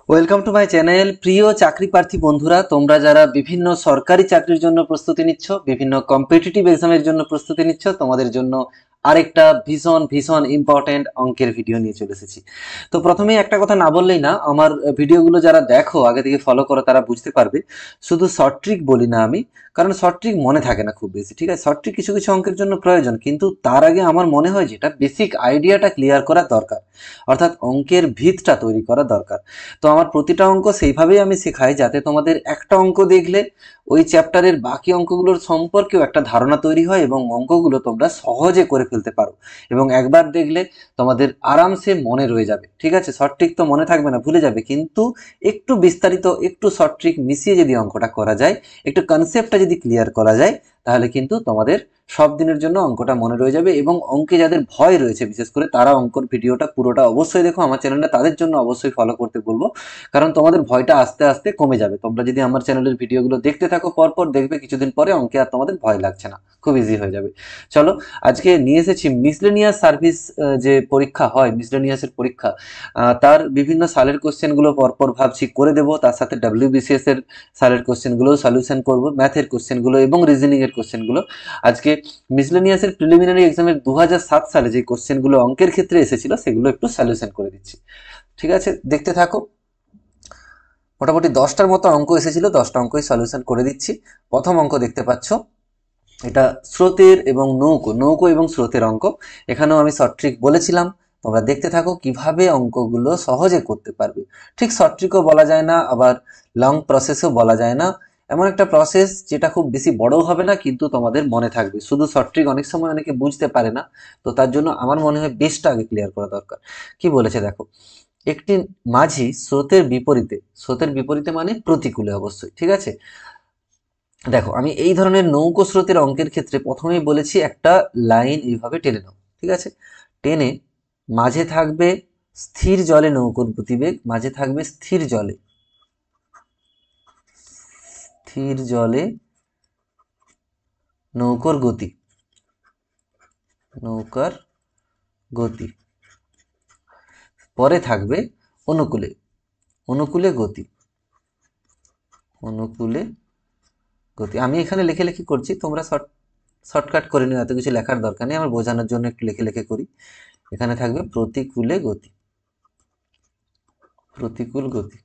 Welcome to my channel. প্রিয় চাকরি প্রার্থী বন্ধুরা, তোমরা যারা বিভিন্ন সরকারি চাকরির জন্য প্রস্তুতি নিচ্ছ, বিভিন্ন কম্পিটিটিভ এক্সামের জন্য প্রস্তুতি নিচ্ছ, তোমাদের জন্য আরেকটা ভীষণ ভীষণ ইম্পর্টেন্ট অঙ্কের ভিডিও নিয়ে চলে এসেছি। তো প্রথমেই একটা কথা না বললেই না, আমার ভিডিওগুলো যারা দেখো, আগে থেকে ফলো করো, তারা বুঝতে পারবে শুধু শর্ট ট্রিক বলি না আমি, কারণ শর্ট ট্রিক মনে থাকে না খুব বেশি। ঠিক আছে, শর্ট ট্রিক কিছু কিছু অঙ্কের জন্য প্রয়োজন, কিন্তু তার আগে আমার মনে হয় যেটা বেসিক আইডিয়াটা ক্লিয়ার করা দরকার, অর্থাৎ অঙ্কের ভিতটা তৈরি করা দরকার। তো আমার প্রতিটা অঙ্ক সেইভাবেই আমি শেখাই যাতে তোমাদের একটা অঙ্ক দেখলে ওই চ্যাপ্টারের বাকি অঙ্কগুলোর সম্পর্কেও একটা ধারণা তৈরি হয় এবং অঙ্কগুলো তোমরা সহজে করে ফেলতে পারো, এবং একবার দেখলে তোমাদের আরামসে মনে রয়ে যাবে। ঠিক আছে, শর্ট ট্রিক তো মনে থাকবে না, ভুলে যাবে, কিন্তু একটু বিস্তারিত, একটু শর্ট ট্রিক মিশিয়ে যদি অঙ্কটা করা যায়, একটু কনসেপ্টটা যদি ক্লিয়ার করা যায়, তাহলে কিন্তু তোমাদের সব দিনের জন্য অঙ্কটা মনে রয়ে যাবে। এবং অঙ্কে যাদের ভয় রয়েছে বিশেষ করে, তারা অঙ্কর ভিডিওটা পুরোটা অবশ্যই দেখো। আমার চ্যানেলটা তাদের জন্য অবশ্যই ফলো করতে বলবো, কারণ তোমাদের ভয়টা আস্তে আস্তে কমে যাবে। তোমরা যদি আমার চ্যানেলের ভিডিওগুলো দেখতে থাকো পরপর, দেখবে কিছুদিন পরে অঙ্কে আর তোমাদের ভয় লাগছে না, খুব ইজি হয়ে যাবে। চলো, আজকে নিয়ে এসেছি মিসলেনিয়াস সার্ভিস, যে পরীক্ষা হয়, মিসলেনিয়াসের পরীক্ষা, তার বিভিন্ন সালের কোশ্চেনগুলো পরপর ভাবছি করে দেবো। তার সাথে WBCS এর সালের কোশ্চেনগুলো সলিউশন করব, ম্যাথের কোশ্চেনগুলো এবং রিজনিং এর কোশ্চেনগুলো। আজকে মিসলেনিয়াসের প্রিলিমিনারি এক্সামের 2007 সালে যে কোশ্চেনগুলো অঙ্কের ক্ষেত্রে এসেছিল, সেগুলো একটু সলিউশন করে দিচ্ছি। ঠিক আছে, দেখতে থাকো। মোটামুটি 10টার মতো অঙ্ক এসেছিল, 10টা অঙ্কই সলিউশন করে দিচ্ছি। প্রথম অঙ্ক দেখতে পাচ্ছ, এটা স্রোতের এবং নৌকো, নৌকো এবং স্রোতের অঙ্ক। এখানেও আমি শর্ট ট্রিক বলেছিলাম, তোমরা দেখতে থাকো কিভাবে অঙ্কগুলো সহজে করতে পারবে। ঠিক শর্ট ট্রিকও বলা যায় না, আবার লং প্রসেসও বলা যায় না, এমন একটা প্রসেস যেটা খুব বেশি বড়ও হবে না, কিন্তু তোমাদের মনে থাকবে। শুধু শর্ট ট্রিক অনেক সময় অনেকে বুঝতে পারে না, তো তার জন্য আমার মনে হয় বেসটা আগে ক্লিয়ার করা দরকার। কি বলেছে দেখো, একটি মাঝি স্রোতের বিপরীতে, স্রোতের বিপরীতে মানে প্রতিকূলে অবশ্যই, ঠিক আছে। দেখো, আমি এই ধরনের নৌকো স্রোতের অঙ্কের ক্ষেত্রে প্রথমেই বলেছি একটা লাইন এইভাবে টেনে নাও। ঠিক আছে, টেনে মাঝে থাকবে স্থির জলে নৌকোর গতিবেগ, মাঝে থাকবে স্থির জলে, স্থির জলে নৌকোর গতি, নৌকার গতি। পরে থাকবে অনুকূলে, অনুকূলে গতি, অনুকূলে গতি। আমি এখানে লেখে লেখি করছি, তোমরা শর্টকাট করে নিও, এত কিছু লেখার দরকার নেই, আমার বোঝানোর জন্য একটু লেখে লেখে করি। এখানে থাকবে প্রতিকূলে গতি, প্রতিকূল গতি।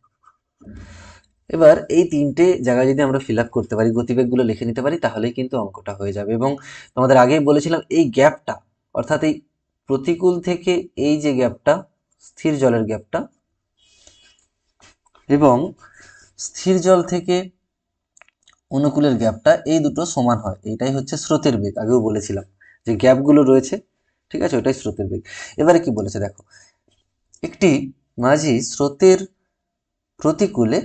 এবার এই তিনটে জায়গায় যদি আমরা ফিল আপ করতে পারি, গতিবেগগুলো লিখে নিতে পারি, তাহলেই কিন্তু অঙ্কটা হয়ে যাবে। এবং তোমাদের আগেই বলেছিলাম এই গ্যাপটা, অর্থাৎ এই প্রতিকূল থেকে এই যে গ্যাপটা, স্থির জলের গ্যাপটা, এবং স্থির জল থেকে অনুকূলের গ্যাপটা, এই দুটো সমান হয়, এইটাই হচ্ছে স্রোতের বেগ। আগেও বলেছিলাম যে গ্যাপগুলো রয়েছে, ঠিক আছে, ওটাই স্রোতের বেগ। এবারে কি বলেছে দেখো, একটি মাঝি স্রোতের প্রতিকূলে,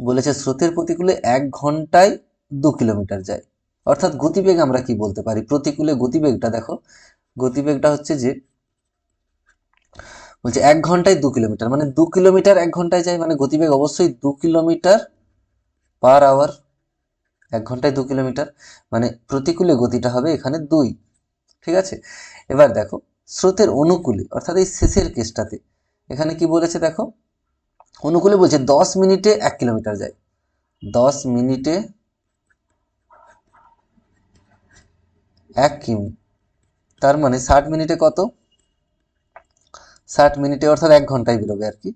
বলেছে স্রোতের প্রতিকূলে 1 ঘন্টায় 2 কিলোমিটার যায়। অর্থাৎ গতিবেগ আমরা কি বলতে পারি, প্রতিকূলে গতিবেগটা দেখো, গতিবেগটা হচ্ছে যে, বলছে 1 ঘন্টায় 2 কিলোমিটার, মানে 2 কিলোমিটার 1 ঘন্টায় যায়, মানে গতিবেগ অবশ্যই 2 কিলোমিটার পার আওয়ার। 1 ঘন্টায় 2 কিলোমিটার মানে প্রতিকূলে গতিটা হবে এখানে 2। ঠিক আছে, এবার দেখো স্রোতের অনুকূলে, অর্থাৎ এই শেষের কেসটাতে, এখানে কি বলেছে দেখো, অনুকূলে বলছে 10 মিনিটে 1 কিলোমিটার যায়, 10 মিনিটে 1 কিমি, তার মানে 60 মিনিটে কত, 60 মিনিটে অর্থাৎ 1 ঘন্টায় বেরোবে আর কি।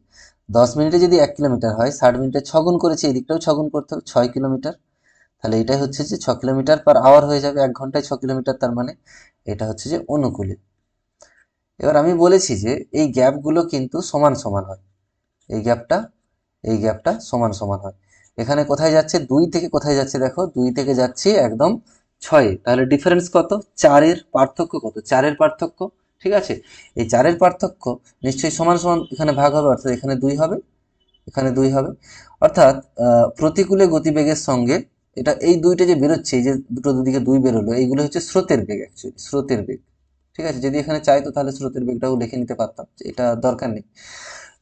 10 মিনিটে যদি 1 কিলোমিটার হয়, 60 মিনিটে 6 গুণ করেছে, এই দিকটাও 6 গুণ করতে হবে, 6 কিলোমিটার। তাহলে এটাই হচ্ছে যে 6 কিলোমিটার পার আওয়ার হয়ে যাবে, 1 ঘন্টায় 6 কিলোমিটার, তার মানে এটা হচ্ছে যে অনুকূলে। এবার আমি বলেছি যে এই গ্যাপগুলো কিন্তু সমান সমান হয়, এই গ্যাপটা, এই গ্যাপটা সমান সমান হয়। এখানে কোথায় যাচ্ছে, 2 থেকে কোথায় যাচ্ছে দেখো, 2 থেকে যাচ্ছে একদম 6-এ, তাহলে ডিফারেন্স কত, 4-এর পার্থক্য কত, 4-এর পার্থক্য। ঠিক আছে, এই 4-এর পার্থক্য নিশ্চয়ই সমান সমান এখানে ভাগ হবে, অর্থাৎ এখানে 2 হবে, এখানে 2 হবে। অর্থাৎ প্রতিকূলে গতিবেগের সঙ্গে এটা, এই দুইটা যে বেরোচ্ছে, এই যে দুটো দুদিকে 2 বেরোলো, এইগুলো হচ্ছে স্রোতের বেগ, অ্যাকচুয়ালি স্রোতের বেগ। ঠিক আছে, যদি এখানে চাইতো তাহলে স্রোতের বেগটাও লিখে নিতে পারতাম, এটা দরকার নেই।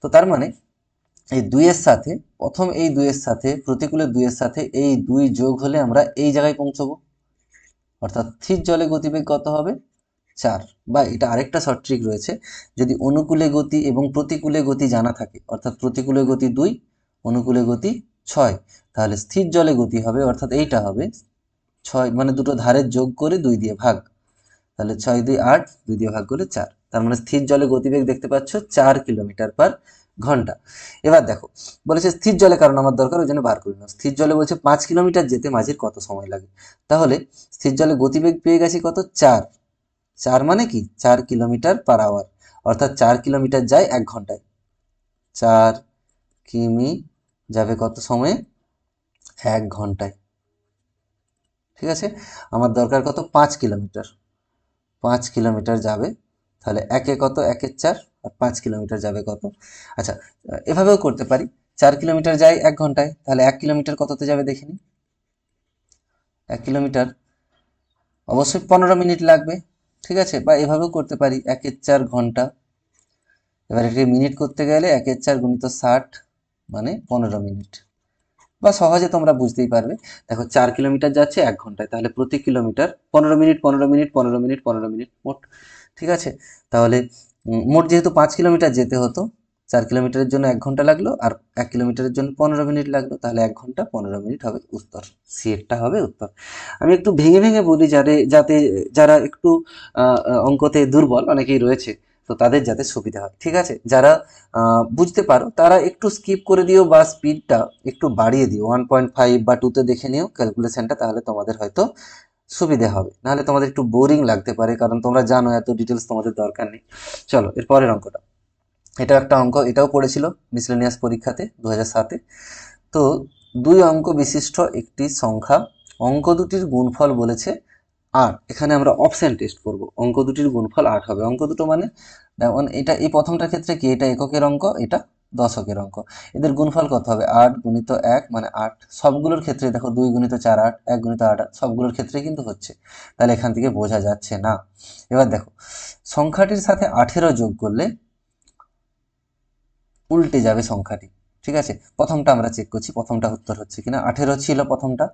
তো তার মানে এই 2-এর সাথে, প্রথম এই 2-এর সাথে, প্রতিকূলের 2-এর সাথে এই 2 যোগ হলে আমরা এই জায়গায় পৌঁছবো, অর্থাৎ স্থির জলে গতিবেগ কত হবে, 4। বা এটা আরেকটা শর্ট ট্রিক রয়েছে, যদি অনুকূলে গতি এবং প্রতিকূলে গতি জানা থাকে, অর্থাৎ প্রতিকূলে গতি 2, অনুকূলে গতি 6, তাহলে স্থির জলে গতি হবে, অর্থাৎ এইটা হবে 6, মানে দুটো ধারের যোগ করে 2 দিয়ে ভাগ, তাহলে 6 2 8, 2 দিয়ে ভাগ করে 4, তার মানে স্থির জলে গতিবেগ দেখতে পাচ্ছ 4 কিলোমিটার পার ঘন্টা। এবার দেখো বলেছে স্থির জলে, কারণ আমার দরকার ওই জন্য বার করি না, স্থির জলে বলছে 5 কিলোমিটার যেতে মাঝির কত সময় লাগে। তাহলে স্থির জলে গতিবেগ পেয়ে গেছি কত, 4। 4 মানে কি 4 কিলোমিটার পার আওয়ার, অর্থাৎ 4 কিলোমিটার যায় 1 ঘন্টায়। 4 কিমি যাবে কত সময়ে, 1 ঘন্টায়। ঠিক আছে, আমার দরকার কত, 5 কিলোমিটার। 5 কিলোমিটার যাবে, তাহলে একে কত, একে 4, আর 5 কিলোমিটার যাবে কত। আচ্ছা, এভাবেও করতে পারি, 4 কিলোমিটার যাই 1 ঘন্টায়, তাহলে 1 কিলোমিটার কততে যাবে দেখিনি। 1 কিলোমিটার অবশ্যই 15 মিনিট লাগবে। ঠিক আছে, বা এভাবেও করতে পারি, একে 4 ঘন্টা। এবার এটাকে মিনিট করতে গেলে একে 4 গুণিত 60, মানে 15 মিনিট। বা সহজে তোমরা বুঝতেই পারবে, দেখো 4 কিলোমিটার যাচ্ছে 1 ঘন্টায়, তাহলে প্রতি kilometre 15 minute, 15 minute, 15 minute, 15 minute মোট। ঠিক আছে, তাহলে মোট যেহেতু 5 কিলোমিটার যেতে হতো, 4 কিলোমিটারের জন্য 1 ঘন্টা লাগলো, আর 1 কিলোমিটারের জন্য 15 মিনিট লাগলো, তাহলে 1 ঘন্টা 15 মিনিট হবে উত্তর। সিএরটা হবে উত্তর। আমি একটু ভেঙে ভেঙে বলি, যাতে যারা একটু অঙ্কতে দুর্বল অনেকেই রয়েছে, তো তাদের যাতে সুবিধা হয়। ঠিক আছে, যারা বুঝতে পারো তারা একটু স্কিপ করে দিও, বা স্পিডটা একটু বাড়িয়ে দিও, 1.5 বা 2 তে দেখে নিও ক্যালকুলেশনটা, তাহলে তোমাদের হয়তো সুবিধে হবে, নাহলে তোমাদের একটু বোরিং লাগতে পারে, কারণ তোমরা জানো এত ডিটেলস তোমাদের দরকার নেই। চলো এর পরের অঙ্কটা, এটা একটা অঙ্ক, এটাও পড়েছিল মিসলেনিয়াস পরীক্ষাতে 2007-এ। তো 2 অঙ্ক বিশিষ্ট একটি সংখ্যা, অঙ্ক দুটির গুণফল বলেছে 8। এখানে আমরা অপশন টেস্ট করব, অঙ্ক দুটির গুণফল 8 হবে। অঙ্ক দুটো মানে যেমন এটা, এই প্রথমটার ক্ষেত্রে কি, এটা এককের অঙ্ক, এটা দশকের অঙ্ক, এদের গুণফল কত হবে, 8 গুণিত 1 মানে 8। সবগুলোর ক্ষেত্রে দেখো 2 গুণিত 4 8, 1 গুণিত 8 8, সবগুলোর ক্ষেত্রে কিন্তু হচ্ছে, তাহলে এখান থেকে বোঝা যাচ্ছে না। এবার দেখো সংখ্যাটির সাথে 18 যোগ করলে উল্টে যাবে সংখ্যাটি। ঠিক আছে, প্রথমটা আমরা চেক করছি, প্রথমটা উত্তর হচ্ছে কিনা। 18 ছিল প্রথমটা,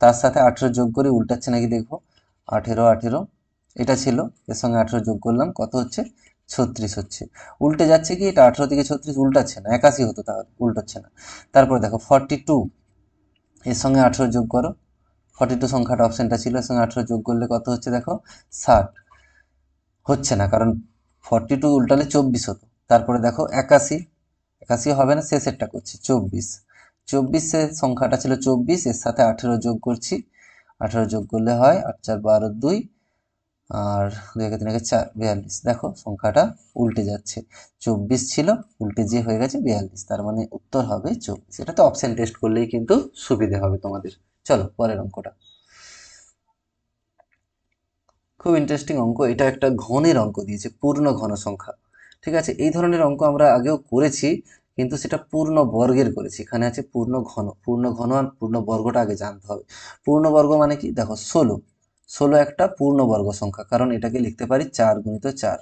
তার সাথে 18 যোগ করে উল্টাচ্ছে নাকি দেখবো। 18 18 এটা ছিল, এর সঙ্গে 18 যোগ করলাম, কত হচ্ছে, 36 হচ্ছে। উল্টে যাচ্ছে কি, এটা 18 থেকে 36 উল্টাচ্ছে না, 81 হতো, তাহলে উল্টোচ্ছে না। তারপরে দেখো 42, এর সঙ্গে 18 যোগ করো, 42 সংখ্যাটা অপশনটা ছিল, এর সঙ্গে 18 যোগ করলে কত হচ্ছে দেখো, 60। হচ্ছে না, কারণ 42 উল্টালে 24 হতো। তারপরে দেখো 81, 81 হবে না, শেষেরটা করছি 24। 24 সংখ্যাটা ছিল 24, এর সাথে 18 যোগ করছি, 18 যোগ করলে হয় 8 4 12 2, আর 2 1 3 1 4 42। দেখো সংখ্যাটা উল্টে যাচ্ছে, 24 ছিল, উল্টে যে হয়ে গেছে 42, তার মানে উত্তর হবে 24। এটা তো অপশন টেস্ট করলেই কিন্তু সুবিধে হবে তোমাদের। চলো পরের অঙ্কটা, খুব ইন্টারেস্টিং অঙ্ক, এটা একটা ঘনের অঙ্ক দিয়েছে, পূর্ণ ঘন সংখ্যা। ঠিক আছে, এই ধরনের অঙ্ক আমরা আগেও করেছি, কিন্তু সেটা পূর্ণ বর্গের করেছি, এখানে আছে পূর্ণ ঘন। পূর্ণ ঘন আর পূর্ণ বর্গটা আগে জানতে হবে। পূর্ণ বর্গ মানে কি, দেখো 16, 16 একটা পূর্ণ বর্গ সংখ্যা, কারণ এটাকে লিখতে পারি 4 গুণিত 4।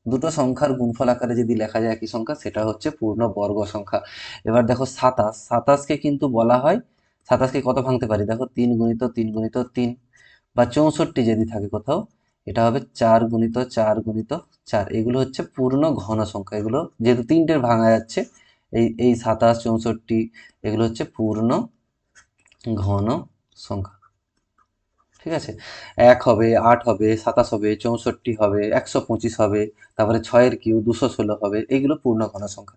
দুটো সংখ্যার গুণফল আকারে যদি লেখা যায় একই সংখ্যা, সেটা হচ্ছে পূর্ণ বর্গ সংখ্যা। এবার দেখো 27, 27কে কিন্তু বলা হয়, 27কে কত ভাঙতে পারি, দেখো 3 গুণিত 3 গুণিত 3, বা 64 যদি থাকে কোথাও, এটা হবে 4 গুণিত 4 গুণিত 4। এগুলো হচ্ছে পূর্ণ ঘন সংখ্যা, এগুলো যেহেতু তিনটের ভাঙা যাচ্ছে, এই 27 64 এগুলো হচ্ছে পূর্ণ ঘন সংখ্যা। ঠিক আছে, 1 হবে, 8 হবে, 27 হবে, 64 হবে, 125 হবে, তারপরে 6-এর কিউ 216 হবে, এগুলো পূর্ণ ঘন সংখ্যা।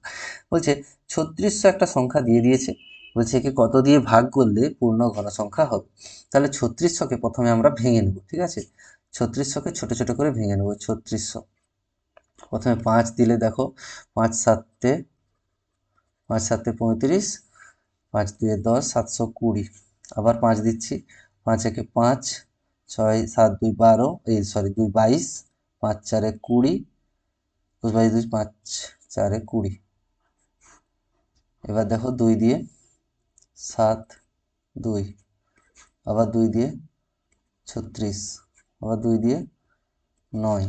বলছে 3600 একটা সংখ্যা দিয়ে দিয়েছে, বলছে একে কত দিয়ে ভাগ করলে পূর্ণ ঘন সংখ্যা হবে। তাহলে 3600কে প্রথমে আমরা ভেঙে নেব। ঠিক আছে, 3600কে ছোট ছোট করে ভেঙে নেব। 3600 প্রথমে 5 দিলে দেখো, 5 7 5 7 35, 5 2 10, 720। আবার 5 দিচ্ছি, 5 1 5, 6 7 2 12, এই সরি 2 22, 5 4 20, 2 22 2 5 4 20। এবার দেখো 2 দিয়ে 7 2, আবার 2 দিয়ে 36, আবার 2 দিয়ে 9,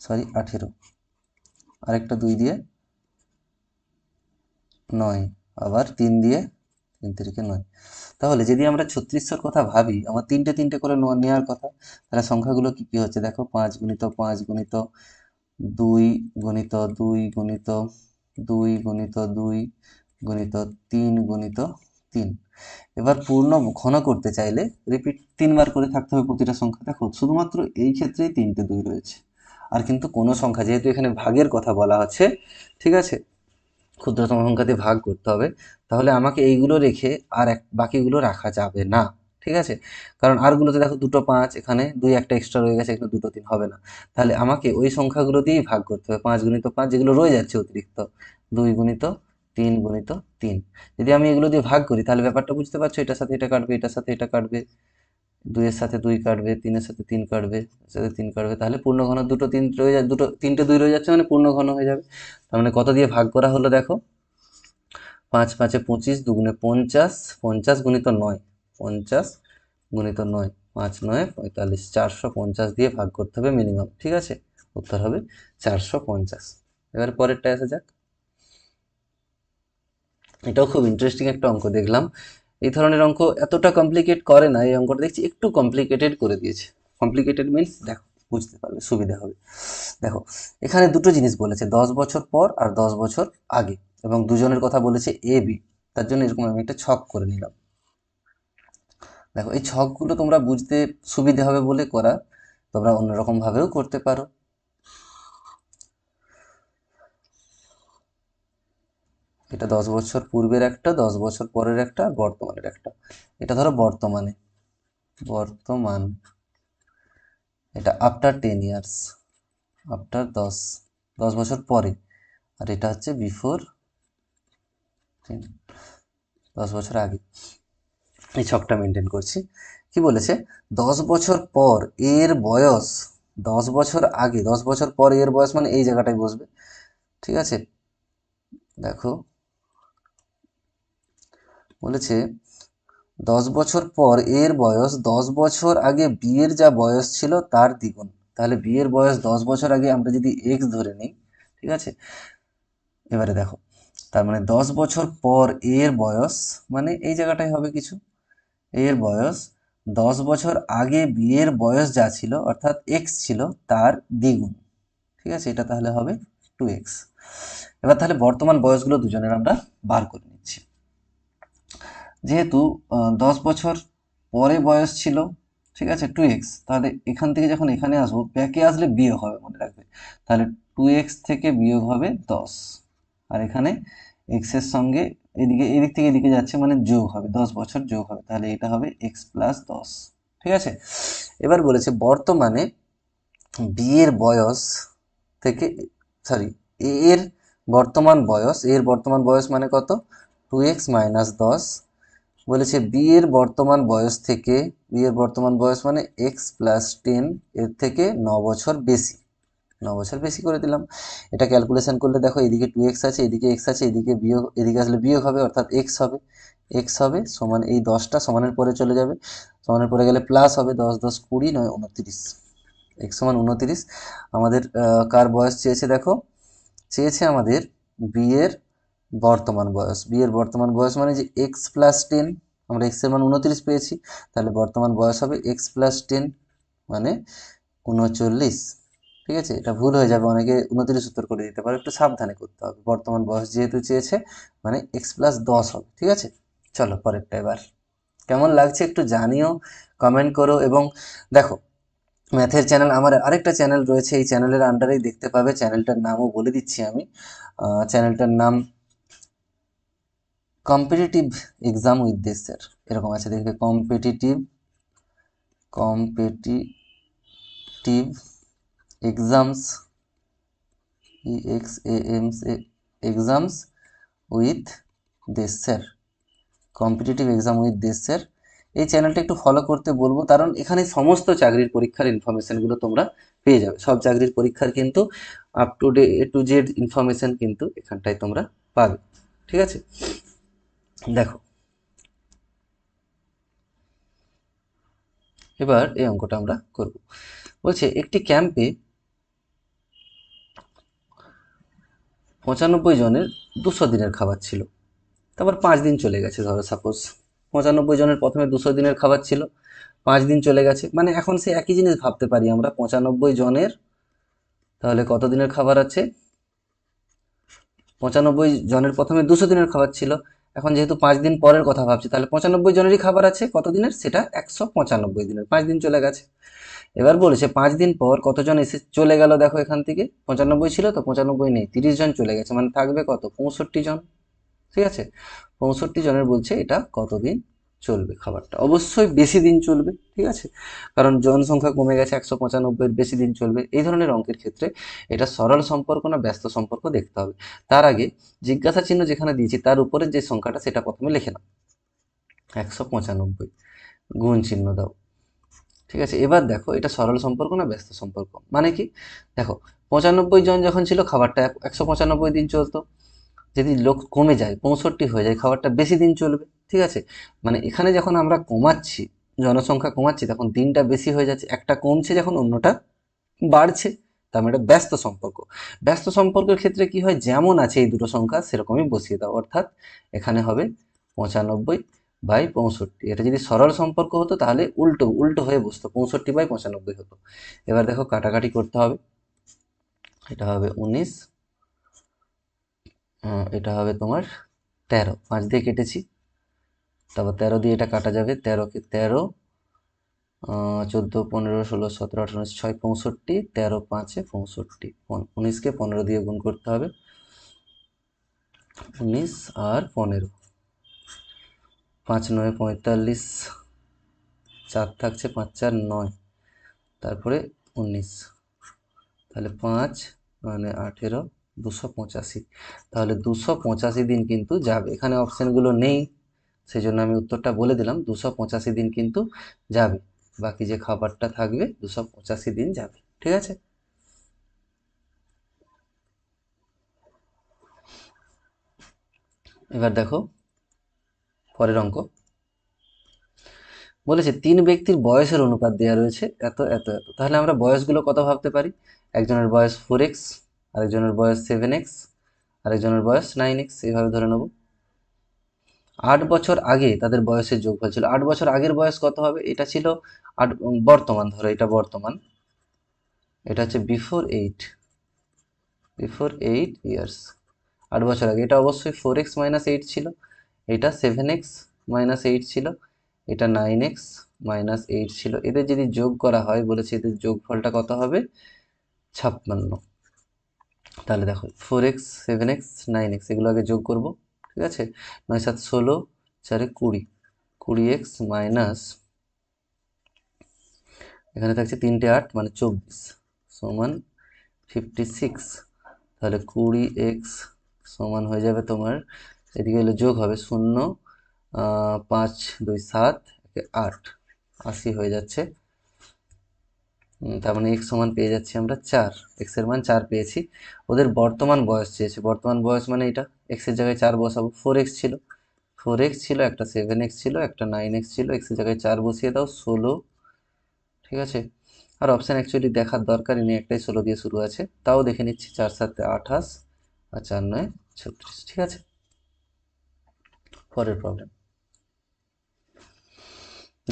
সরি 18, আরেকটা 2 দিয়ে 9, আবার 3 দিয়ে 3 3 9। তাহলে যদি আমরা 3600 কথা ভাবি, আমার তিনটে তিনটে করে নেওয়ার কথা, তাহলে সংখ্যাগুলো কি কি হচ্ছে দেখো, 5 গুণিত 5 গুণিত 2 গুণিত 2 গুণিত 2 গুণিত 2 গুণিত 3 গুণিত 3। এবার পূর্ণ ঘন করতে চাইলে রিপিট 3 বার করে থাকতে হবে প্রতিটা সংখ্যা। দেখো শুধুমাত্র এই ক্ষেত্রেই 3টে 2 রয়েছে, আর কিন্তু কোনো সংখ্যা, যেহেতু এখানে ভাগের কথা বলা হচ্ছে, ঠিক আছে, ক্ষুদ্রতম সংখ্যা দিয়ে ভাগ করতে হবে, তাহলে আমাকে এইগুলো রেখে আর বাকিগুলো রাখা যাবে না, ঠিক আছে। কারণ আরগুলোতে দেখো 2টো 5, এখানে 2 একটা এক্সট্রা রয়ে গেছে, এখানে 2টো 3 হবে না। তাহলে আমাকে ওই সংখ্যাগুলো দিয়েই ভাগ করতে হবে, 5 গুণিত 5 যেগুলো রয়ে যাচ্ছে অতিরিক্ত, 2 গুণিত 3 গুণিত 3। যদি আমি এগুলো দিয়ে ভাগ করি তাহলে ব্যাপারটা বুঝতে পারছো, এটার সাথে এটা কাটবে, এটার সাথে এটা কাটবে, 2 এর সাথে 2 কাটবে, 3 এর সাথে 3 কাটবে, এর সাথে 3 কাটবে, তাহলে পূর্ণ ঘন 2টো 3 রয়ে যায়, 3টে 2 রয়ে যাচ্ছে, মানে পূর্ণ ঘন হয়ে যাবে। তার মানে কত দিয়ে ভাগ করা হলো দেখো, 5 5 25, 2 গুণে 50, 50 গুণিত 9, 50 গুণিত 9, 5 9 45, 450 দিয়ে ভাগ করতে হবে মিনিমাম, ঠিক আছে। উত্তর হবে 450। এবার পরেরটা আসা যাক। এটাও খুব ইন্টারেস্টিং একটা অঙ্ক দেখলাম। এই ধরনের অঙ্ক এতটা কমপ্লিকেট করে না, এই অঙ্কটা দেখছি একটু কমপ্লিকেটেড করে দিয়েছে। কমপ্লিকেটেড মিনস দেখো বুঝতে পারবে, সুবিধা হবে। দেখো এখানে দুটো জিনিস বলেছে, 10 বছর পর আর 10 বছর আগে, এবং দুজনের কথা বলেছে এ বি। তার জন্য এরকম আমি একটা ছক করে নিলাম। দেখো এই ছকগুলো তোমরা বুঝতে সুবিধা হবে বলে করা, তোমরা অন্যরকম ভাবেও করতে পারো। এটা 10 বছর পূর্বের একটা, 10 বছর পরের একটা, আর বর্তমানের একটা। এটা ধরো বর্তমানে, বর্তমান, এটা আফটার 10 ইয়ার্স, আফটার 10 বছর পরে, আর এটা হচ্ছে বিফোর 10, 10 বছর আগে। এই ছকটা মেনটেন করছি। কি বলেছে, 10 বছর পর এর বয়স, 10 বছর আগে, 10 বছর পর এর বয়স মানে এই জায়গাটায় বসবে, ঠিক আছে। দেখো বলেছে 10 বছর পর এর বয়স 10 বছর আগে বিয়ের যা বয়স ছিল তার দ্বিগুণ। তাহলে বিয়ের বয়স 10 বছর আগে আমরা যদি এক্স ধরে নিই, ঠিক আছে। এবারে দেখো, তার মানে 10 বছর পর এর বয়স মানে এই জায়গাটায় হবে কিছু, এর বয়স 10 বছর আগে বিয়ের বয়স যা ছিল অর্থাৎ এক্স ছিল তার দ্বিগুণ, ঠিক আছে। এটা তাহলে হবে 2x। এবার তাহলে বর্তমান বয়সগুলো দুজনের আমরা বার করে নিচ্ছি। যেহেতু 10 বছর পরে বয়স ছিল, ঠিক আছে, 2x, তাহলে এখান থেকে যখন এখানে আসবো ব্যাকে আসলে বিয়োগ হবে, মনে রাখবে। তাহলে 2x থেকে বিয়োগ হবে 10, আর এখানে এক্স এর সঙ্গে এদিকে এদিক থেকে এদিকে যাচ্ছে মানে যোগ হবে, 10 বছর যোগ হবে, তাহলে এটা হবে x+10, ঠিক আছে। এবার বলেছে বর্তমানে বিয়ের বয়স থেকে, সরি, এর বর্তমান বয়স মানে কত, 2x - 10। বলেছে বিয়ের বর্তমান বয়স থেকে, বিয়ের বর্তমান বয়স মানে x+10, এর থেকে 9 বছর বেশি, 9 বছর বেশি করে দিলাম। এটা ক্যালকুলেশন করলে দেখো এদিকে 2x আছে, এদিকে x আছে, এদিকে বিয়োগ, এদিকে আসলে বিয়োগ হবে অর্থাৎ x হবে, x হবে সমান এই 10টা সমানের পরে চলে যাবে, সমানের পরে গেলে প্লাস হবে, 10 10 20 9 29, x সমান 29। আমাদের কার বয়স চেয়েছে দেখো, চেয়েছে আমাদের বিয়ের বর্তমান বয়স। বিয়ের বর্তমান বয়স মানে যে x+10, আমরা x এর মান 29 পেয়েছি, তাহলে বর্তমান বয়স হবে x+10 মানে 39, ঠিক আছে। এটা ভুল হয়ে যাবে, অনেকে 29 উত্তর করে দিতে পারে, একটু সাবধানে করতে হবে। বর্তমান বয়স যেহেতু চেয়েছে মানে x+10 হবে, ঠিক আছে। চলো পরেরটা এবার, কেমন লাগছে একটু জানিও, কমেন্ট করো। এবং দেখো ম্যাথের চ্যানেল, আমার আরেকটা চ্যানেল রয়েছে, এই চ্যানেলের আন্ডারেই দেখতে পাবে, চ্যানেলটার নামও বলে দিচ্ছি আমি। চ্যানেলটার নাম কম্পিটিটিভ এক্সাম উইথ দেশ স্যার, এরকম আছে, দেখবে কম্পিটিটিভ এক্সামস, এক্সামস উইথ দেশ স্যার, কম্পিটিটিভ এক্সাম উইথ দেশ স্যার। এই চ্যানেলটা একটু ফলো করতে বলবো, কারণ এখানে সমস্ত চাকরির পরীক্ষার ইনফরমেশনগুলো তোমরা পেয়ে যাবে। সব চাকরির পরীক্ষার কিন্তু up to date A to Z information কিন্তু এখানটায় তোমরা পাবে, ঠিক আছে। দেখো এবার এই অঙ্কটা আমরা করব। বলছে একটি ক্যাম্পে 95 জনের 200 দিনের খাবার ছিল, তারপর 5 দিন চলে গেছে, ধরো সাপোজ 95 জনের প্রথমে 200 দিনের খাবার ছিল, 5 দিন চলে গেছে, মানে এখন সে একই জিনিস ভাবতে পারি আমরা, 95 জনের তাহলে কত দিনের খাবার আছে, 95 জনের প্রথমে 200 দিনের খাবার ছিল, এখন যেহেতু 5 দিন পরের কথা ভাবছি, তাহলে 95 জনেরই খাবার আছে কত দিনের, সেটা 195 দিনের, 5 দিন চলে গেছে। এবার বলেছে 5 দিন পর কতজন এসে চলে গেল, দেখো এখান থেকে 95 ছিল তো 95 নেই, 30 জন চলে গেছে, মানে থাকবে কত, 65 জন। ঠিক আছে, 65 জনের বলছে এটা কতদিন চলবে খাবারটা, অবশ্যই বেশি দিন চলবে। ঠিক আছে, কারণ জনসংখ্যা কমে গেছে, 195, বেশি দিন চলবে। এই ধরনের অঙ্কের ক্ষেত্রে এটা সরল সম্পর্ক না ব্যস্ত সম্পর্ক দেখতে হবে। তার আগে জিজ্ঞাসা চিহ্ন যেখানে দিয়েছি তার উপরে যে সংখ্যাটা সেটা প্রথমে লিখে নাও, 195 গুণ চিহ্ন দাও। ঠিক আছে, এবার দেখো এটা সরল সম্পর্ক না ব্যস্ত সম্পর্ক, মানে কি, দেখো 95 জন যখন ছিল খাবারটা 195 দিন চলতো, যদি লোক কমে যায় 65 হয়ে যায়, খাবারটা বেশি দিন চলবে। ঠিক আছে, মানে এখানে যখন আমরা কমাচ্ছি, জনসংখ্যা কমাচ্ছি, তখন দিনটা বেশি হয়ে যাচ্ছে, একটা কমছে যখন অন্যটা বাড়ছে, তার মানে এটা ব্যস্ত সম্পর্ক। ব্যস্ত সম্পর্কের ক্ষেত্রে কি হয়, যেমন আছে এই দুটো সংখ্যা সেরকমই বসিয়ে দাও, অর্থাৎ এখানে হবে 95/65। এটা যদি সরল সম্পর্ক হতো তাহলে উল্টো উল্টো হয়ে বসতো, 65/95 হতো। এবার দেখো কাটাকাটি করতে হবে, এটা হবে 19, এটা হবে তোমার 13, 5 দিয়ে কেটেছি, তারপর 13 দিয়ে এটা কাটা যাবে, 13 কে 13, 14, 15, 16, 17, 18, 19, 6, 65, 13, 5-এ 65, 19কে 15 দিয়ে গুণ করতে হবে, 19 আর 15, 5 9 45, 4 থাকছে, 5 4 9, তারপরে 19, তাহলে 5 মানে 18, 285। তাহলে 285 দিন কিন্তু যাবে, এখানে অপশানগুলো নেই সেই জন্য আমি উত্তরটা বলে দিলাম, 285 দিন কিন্তু যাবে, বাকি যে খাবারটা থাকবে 285 দিন যাবে। ঠিক আছে, এবার দেখো পরের অঙ্ক, বলেছে 3 ব্যক্তির বয়সের অনুপাত দেওয়া রয়েছে এত এত এত, তাহলে আমরা বয়সগুলো কত ভাবতে পারি, একজনের বয়স 4x, আরেকজনের বয়স 7x, আরেকজনের বয়স 9x, এইভাবে ধরে নেব। 8 বছর আগে তাদের বয়সের যোগফল ছিল, 8 বছর আগের বয়স কত হবে, এটা ছিল বর্তমান, ধরো এটা বর্তমান, এটা হচ্ছে বিফোর 8 ইয়ার্স, 8 বছর আগে, এটা অবশ্যই 4x-8 ছিল, এটা 7x-8 ছিল, এটা 9x-8 ছিল, এদের যদি যোগ করা হয়, বলেছে এদের যোগফলটা কত হবে, 56। তাহলে দেখো 4x 7x 9x এগুলো আগে যোগ করব। ঠিক আছে, 9 7 16, 4 20, 20x মাইনাস, এখানে থাকছে 3টে 8 মানে 24 সমান 56। তাহলে 20x সমান হয়ে যাবে তোমার, এদিকে হলে যোগ হবে 0, 5 2 7, 8, 80 হয়ে যাচ্ছে। তার মানে এক্স সমান পেয়ে যাচ্ছি আমরা 4, এক্স এর মান 4 পেয়েছি। ওদের বর্তমান বয়স চেয়েছে, বর্তমান বয়স মানে এটা এক্স এর জায়গায় 4 বসাবো, 4x ছিল, একটা 7x ছিল, একটা 9x ছিল, এক্স এর জায়গায় 4 বসিয়ে দাও, 16। ঠিক আছে, আর অপশান অ্যাকচুয়ালি দেখার দরকারই নেই, একটাই 16 দিয়ে শুরু আছে, তাও দেখে নিচ্ছি, 4 7 28 আর 4 9 36। ঠিক আছে, পরের প্রবলেম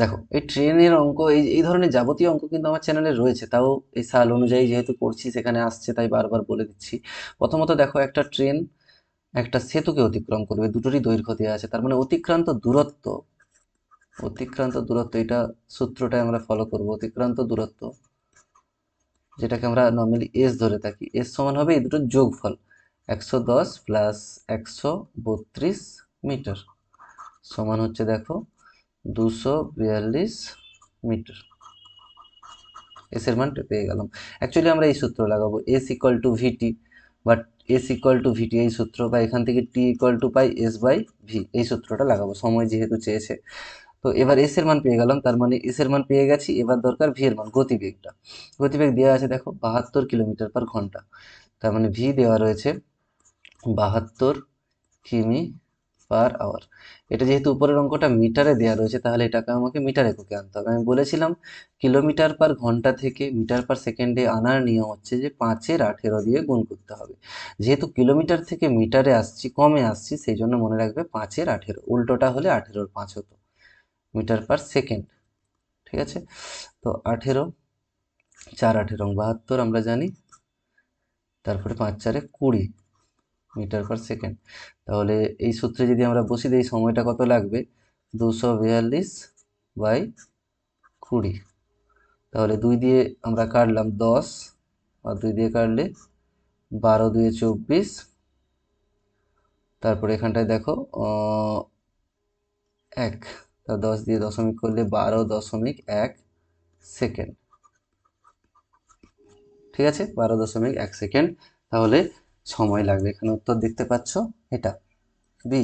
দেখো, এই ট্রেনের অঙ্ক, এই এই ধরনের যাবতীয় অঙ্ক কিন্তু আমার চ্যানেলে রয়েছে, তাও এই সাল অনুযায়ী যেহেতু করছি সেখানে আসছে তাই বারবার বলে দিচ্ছি। প্রথমত দেখো, একটা ট্রেন একটা সেতুকে অতিক্রম করবে, দুটোরই দৈর্ঘ্য দেওয়া আছে, তার মানে অতিক্রান্ত দূরত্ব, এটা সূত্রটাই আমরা ফলো করব, অতিক্রান্ত দূরত্ব যেটাকে আমরা নর্মালি এস ধরে থাকি, এস সমান হবে এই দুটোর যোগফল, 110 প্লাস 132 মিটার, সমান হচ্ছে দেখো 242 মিটার। এস এর মান পেয়ে গেলাম। অ্যাকচুয়ালি আমরা এই সূত্র লাগাবো, S equal to VT, but S equal to VT এই সূত্র, বা এখান থেকে T equal to pi S by V, এই সূত্রটা লাগাবো, সময় যেহেতু চেয়েছে। তো এবার এস এর মান পেয়ে গেলাম, তার মানে এস এর মান পেয়ে গেছি, এবার দরকার ভি এর মান, গতিবেগটা। গতিবেগ দেওয়া আছে দেখো 72 কিলোমিটার পার ঘন্টা, তার মানে ভি দেওয়া রয়েছে 72 কিমি পার আওয়ার। এটা যেহেতু উপরের অঙ্কটা মিটারে দেওয়া রয়েছে, তাহলে এটাকে আমাকে মিটার এককে আনতে হবে। আমি বলেছিলাম কিলোমিটার পার ঘন্টা থেকে মিটার পার সেকেন্ডে আনার নিয়ম হচ্ছে যে 5-18 দিয়ে গুণ করতে হবে। যেহেতু কিলোমিটার থেকে মিটারে আসছি, কমে আসছি, সেই জন্য মনে রাখবে 5-18, উল্টোটা হলে 18-5 হতো, মিটার পার সেকেন্ড। ঠিক আছে, তো 18, 4-18-72 আমরা জানি, তারপরে 5-4-20 মিটার পার সেকেন্ড। তাহলে এই সূত্রে যদি আমরা বসি দিই, সময়টা কত লাগবে, 242/20। তাহলে 2 দিয়ে আমরা কাটলাম 10, আর 2 দিয়ে কাটলে 12×2 = 24। তারপরে এখানটায় দেখো 1, তা 10 দিয়ে দশমিক করলে 12.1 সেকেন্ড। ঠিক আছে, 12.1 সেকেন্ড তাহলে সময় লাগবে। এখানে উত্তর দেখতে পাচ্ছ, এটা বি।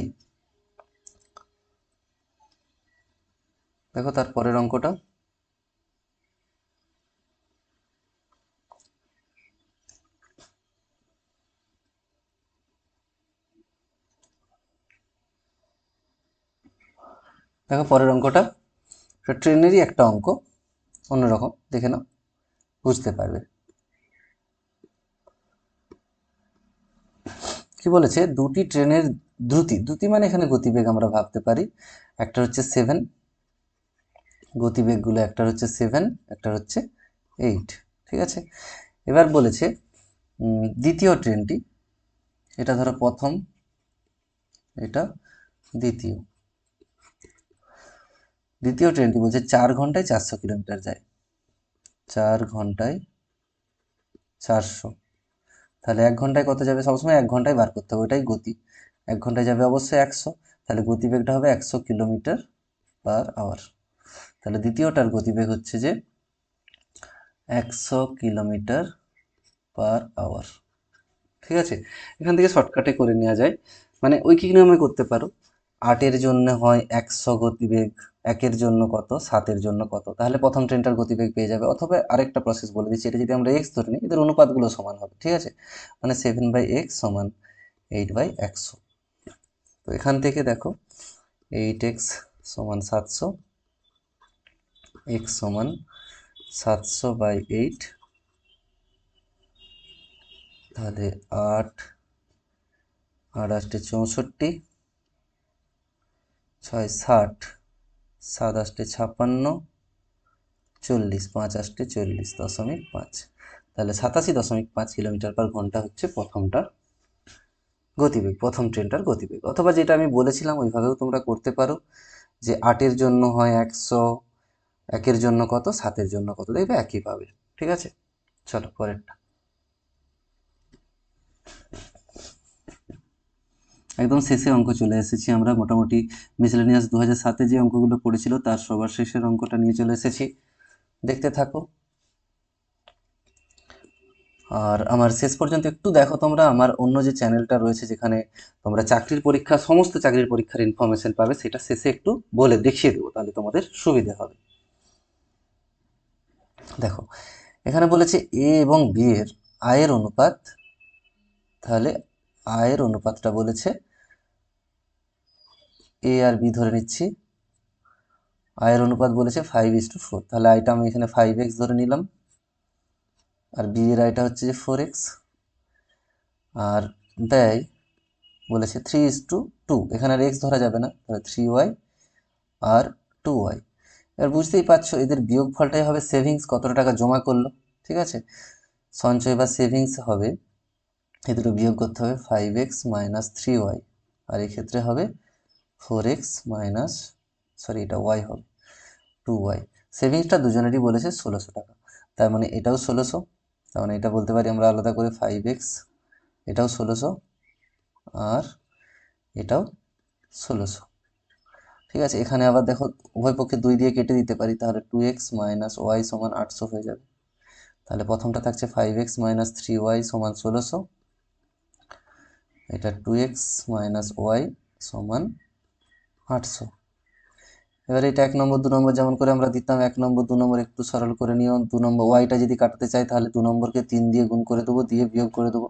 দেখো তারপরের অঙ্কটা। দেখো পরের অঙ্কটা, ট্রেনেরই একটা অঙ্ক, অন্যরকম, দেখে নাও, বুঝতে পারবে। কি বলেছে, দুটি ট্রেনের দ্রুতি, দ্রুতি মানে এখানে গতিবেগ আমরা ভাবতে পারি, একটা হচ্ছে 7, গতিবেগগুলো একটা হচ্ছে 7, একটা হচ্ছে 8। ঠিক আছে, এবার বলেছে দ্বিতীয় ট্রেনটি, এটা ধরো প্রথম, এটা দ্বিতীয়। দ্বিতীয় ট্রেনটি বলছে 4 ঘন্টায় 400 কিলোমিটার যায়, 4 ঘন্টায় 400। তাহলে 1 ঘন্টায় কত যাবে, সবসময় 1 ঘন্টায় বার করতে হবে, ওটাই গতি। 1 ঘন্টায় যাবে অবশ্যই 100, তাহলে গতিবেগটা হবে 100 কিলোমিটার পার আওয়ার। তাহলে দ্বিতীয়টার গতিবেগ হচ্ছে যে 100 কিলোমিটার পার আওয়ার। ঠিক আছে, এখান থেকে শর্টকাটে করে নেওয়া যায়, মানে ঐকিক নিয়মে করতে পারো। 8-এর জন্য হয় 100 গতিবেগ, 1-এর জন্য কত, 7-এর জন্য কত, তাহলে প্রথম ট্রেনটার গতিবেগ পেয়ে যাবে। অথবা আরেকটা প্রসেস বলে দিচ্ছি, এটা যদি আমরা এক্স ধরে নিই, এদের অনুপাতগুলো সমান হবে। ঠিক আছে, মানে 7/x = 8/100। তো এখান থেকে দেখো 8x = 700, x = 700/8, তাহলে 8 8 8 64, 6 60, 7 8 56, 40, 5 8 40.5, তাহলে 87.5 কিলোমিটার পার ঘন্টা হচ্ছে প্রথমটার গতিবেগ, প্রথম ট্রেনটার গতিবেগ। অথবা যেটা আমি বলেছিলাম ওইভাবেও তোমরা করতে পারো, যে 8-এর জন্য হয় 100, 1-এর জন্য কত, 7-এর জন্য কত, দেখবে একই পাবে। ঠিক আছে, চলো পরেরটা। একদম শেষে অঙ্ক চলে এসেছি আমরা, মোটামুটি মিসেলেনিয়াস 2007-এ যে অঙ্কগুলো পড়েছিল তার সবার শেষের অঙ্কটা নিয়ে চলে এসেছি, দেখতে থাকো। আর আমার শেষ পর্যন্ত একটু দেখো তোমরা, আমার অন্য যে চ্যানেলটা রয়েছে যেখানে তোমরা চাকরির পরীক্ষা, সমস্ত চাকরির পরীক্ষার ইনফরমেশন পাবে, সেটা শেষে একটু বলে দেখিয়ে দেবো, তাহলে তোমাদের সুবিধা হবে। দেখো এখানে বলেছে এ এবং বি এর আয়ের অনুপাত, তাহলে আয়ের অনুপাতটা বলেছে, এ আর বি ধরে নিচ্ছি, আয়ের অনুপাত বলেছে 5:4, তাহলে আয়টা আমি এখানে 5x ধরে নিলাম, আর বি এর আয়টা হচ্ছে যে 4x, আর ব্যয় বলেছে 3:2, এখানে আর এক্স ধরা যাবে না, তাহলে 3y আর 2y। এবার বুঝতেই পারছো এদের বিয়োগফলটাই হবে সেভিংস, কতটা টাকা জমা করলো। ঠিক আছে, সঞ্চয় বা সেভিংস হবে, এই দুটো বিয়োগ করতে হবে, 5x - 3y, আর এই ক্ষেত্রে হবে 4x মাইনাস, সরি এটা y হবে, 2y। সেভিংসটা দুজনেরই বলেছে 1600 টাকা, তার মানে এটাও 1600, তার মানে এটা বলতে পারি আমরা আলাদা করে 5x, এটাও 1600, আর এটাও 1600। ঠিক আছে, এখানে আবার দেখো উভয় পক্ষে 2 দিয়ে কেটে দিতে পারি, তাহলে 2x - y = 800 হয়ে যাবে। তাহলে প্রথমটা থাকছে 5x - 3y = 1600, এটা 2x - y = 800। এবার এটা 1 নম্বর 2 নম্বর যেমন করে আমরা দিতাম, 1 নম্বর 2 নম্বর একটু সরল করে নিও। 2 নম্বর ওয়াইটা যদি কাটাতে চাই তাহলে 2 নম্বরকে 3 দিয়ে গুণ করে দেবো, দিয়ে বিয়োগ করে দেবো,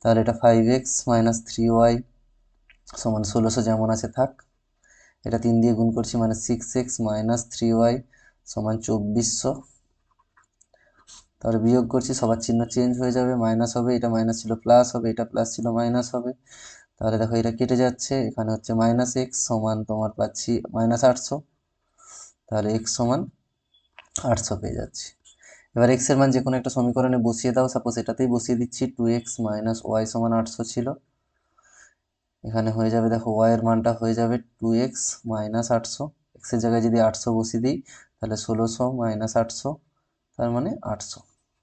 তাহলে এটা 5x - 3y সমান 1600 যেমন আছে থাক, এটা 3 দিয়ে গুণ করছি মানে 6x মাইনাস 3y সমান 2400। তাহলে বিয়োগ করছি, সবার চিহ্ন চেঞ্জ হয়ে যাবে, মাইনাস হবে, এটা মাইনাস ছিল প্লাস হবে, এটা প্লাস ছিল মাইনাস হবে। তাহলে দেখো এটা কেটে যাচ্ছে, এখানে হচ্ছে মাইনাস এক্স সমান তোমার পাচ্ছি মাইনাস 800। তাহলে এক্স সমান 800 পেয়ে যাচ্ছি। এবার এক্স এর মান যে কোনো একটা সমীকরণে বসিয়ে দাও, সাপোজ এটাতেই বসিয়ে দিচ্ছি, 2x মাইনাস ওয়াই সমান 800 ছিল। এখানে হয়ে যাবে, দেখো ওয়াই এর মানটা হয়ে যাবে 2x মাইনাস 800, এক্স এর জায়গায় যদি 800 বসিয়ে দিই তাহলে 1600 মাইনাস 800, তার মানে 800।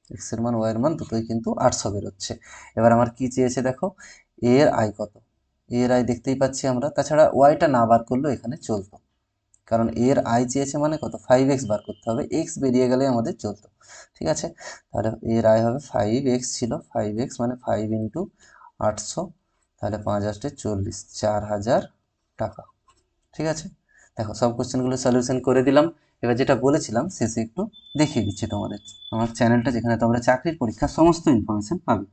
এক্স এর মান ওয়াই এর মান দুটোই কিন্তু 800 বেরোচ্ছে। এবার আমার কি চেয়েছে দেখো, এ এর আই কত, এ এর আই দেখতেই পাচ্ছি আমরা, তাছাড়া ওয়াইটা না বার করলেও এখানে চলতো, কারণ এর আই চেয়েছে মানে কত, 5x বার করতে হবে, এক্স বেরিয়ে গেলে আমাদের চলতো। ঠিক আছে, তাহলে এর আই হবে 5x, ছিল 5x মানে 5 ইন্টু 800, তাহলে 5 8 40, 4000 টাকা। ঠিক আছে, দেখো সব কোশ্চেনগুলো সলিউশন করে দিলাম। এবার যেটা বলেছিলাম শেষে একটু দেখিয়ে দিচ্ছি তোমাদের, আমার চ্যানেলটা যেখানে তোমরা চাকরির পরীক্ষার সমস্ত ইনফরমেশন পাবে।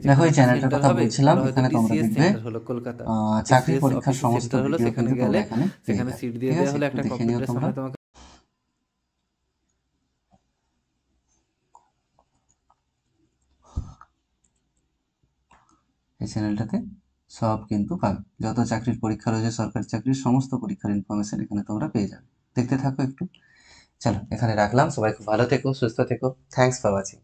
দেখো যেখানে এই একটা চ্যানেলটার সেন্টার কথা হবে, বলছিলাম, ধরো হয়তো এখানে তোমরা টিসিএস দেখবে সেন্টার হলো কলকাতা, চাকরির টিসিএস পরীক্ষার অফিস সমস্ত সেন্টার হলো, ভিডিও সেখানে কিন্তু গেলে তোমরা এখানে পেয়ে সেখানে যাবে। সিট দিয়ে ঠিক দেওয়া আছে, হলে একটু একটা দেখে নিও কম্পিউটারের তোমরা। সামনে তোমাকে এই চ্যানেলটাতে সব কিন্তু পাবে, যত চাকরির পরীক্ষা রয়েছে সরকারি চাকরির সমস্ত পরীক্ষার ইনফরমেশন এখানে তোমরা পেয়ে যাবে। দেখতে থাকো একটু। চলো এখানে রাখলাম, সবাই খুব ভালো থেকো, সুস্থ থেকো, থ্যাঙ্কস ফর ওয়াচিং।